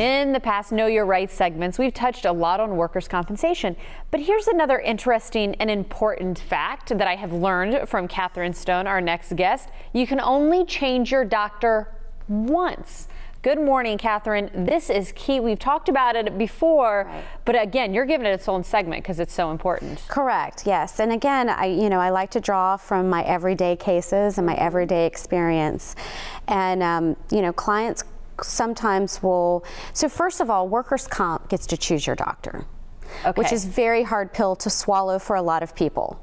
In the past Know Your Rights segments, we've touched a lot on workers' compensation, but here's another interesting and important fact that I have learned from Catherine Stone, our next guest. You can only change your doctor once. Good morning, Catherine. This is key. We've talked about it before, right, but again, you're giving it its own segment because it's so important. Correct. Yes. And again, I like to draw from my everyday cases and my everyday experience. And, clients sometimes will, so first of all, workers' comp gets to choose your doctor. Okay. Which is a very hard pill to swallow for a lot of people.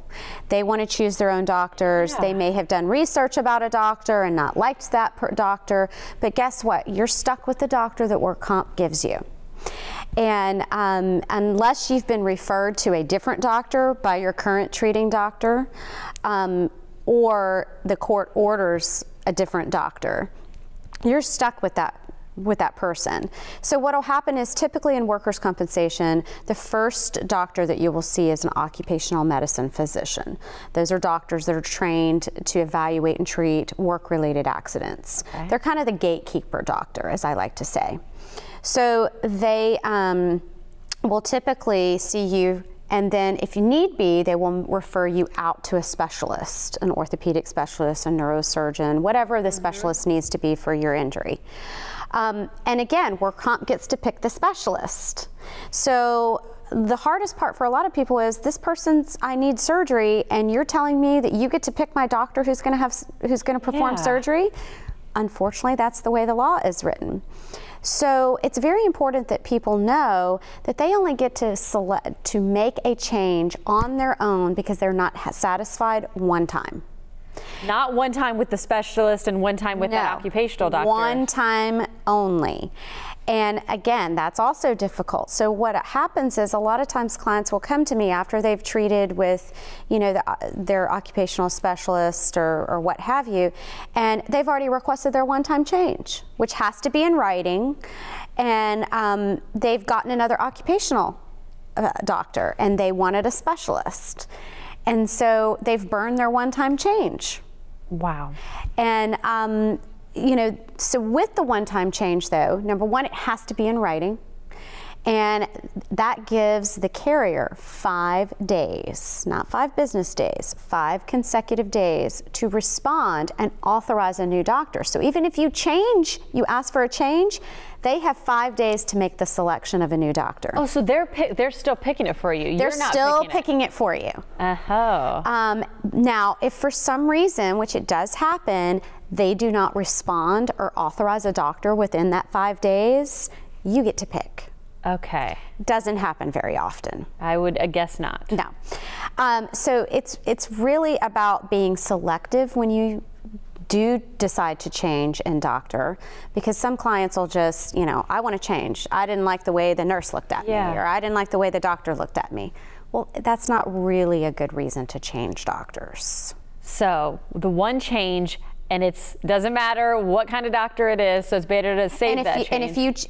They want to choose their own doctors. Yeah. They may have done research about a doctor and not liked that doctor, but guess what? You're stuck with the doctor that work comp gives you. And unless you've been referred to a different doctor by your current treating doctor, or the court orders a different doctor, you're stuck with that person. So what will happen is typically in workers' compensation, the first doctor that you will see is an occupational medicine physician. Those are doctors that are trained to evaluate and treat work-related accidents. Okay. They're kind of the gatekeeper doctor, as I like to say. So they will typically see you, and then if you need be, they will refer you out to a specialist, an orthopedic specialist, a neurosurgeon, whatever the specialist needs to be for your injury. And again, work comp gets to pick the specialist. So the hardest part for a lot of people is this person's, I need surgery, and you're telling me that you get to pick my doctor who's going to perform surgery. Unfortunately, that's the way the law is written. So it's very important that people know that they only get to make a change on their own because they're not satisfied one time. Not one time with the specialist and one time with that occupational doctor. One time only. And again, that's also difficult. So what happens is a lot of times clients will come to me after they've treated with, their occupational specialist or what have you, and they've already requested their one-time change, which has to be in writing, and they've gotten another occupational doctor, and they wanted a specialist. And so they've burned their one-time change. Wow. And, so with the one-time change though, number one, it has to be in writing. And that gives the carrier 5 days, not 5 business days, 5 consecutive days to respond and authorize a new doctor. So even if you ask for a change, they have 5 days to make the selection of a new doctor. Oh, so they're still picking it for you. They're still picking it for you. Oh. Now, if for some reason, which it does happen, they do not respond or authorize a doctor within that 5 days, you get to pick. Okay. Doesn't happen very often. I would guess not. No. So it's really about being selective when you do decide to change in doctor, because some clients will just, I want to change. I didn't like the way the nurse looked at me, or I didn't like the way the doctor looked at me. Well, that's not really a good reason to change doctors. So the one change, and it doesn't matter what kind of doctor it is, so it's better to save that change. And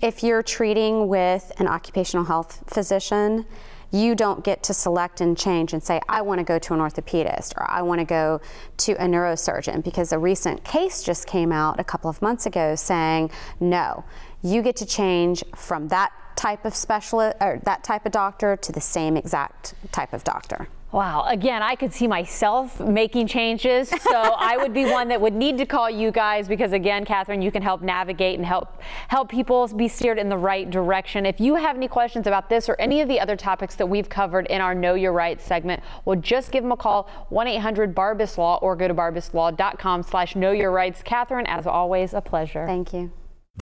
if you're treating with an occupational health physician, you don't get to select and change and say, I want to go to an orthopedist or I want to go to a neurosurgeon, because a recent case just came out a couple of months ago saying, no, you get to change from that type of specialist or that type of doctor to the same exact type of doctor. Wow. Again, I could see myself making changes, so I would be one that would need to call you guys because, again, Catherine, you can help navigate and help people be steered in the right direction. If you have any questions about this or any of the other topics that we've covered in our Know Your Rights segment, well, just give them a call, 1-800-BARBAS-LAW, or go to barbaslaw.com/knowyourrights. Catherine, as always, a pleasure. Thank you.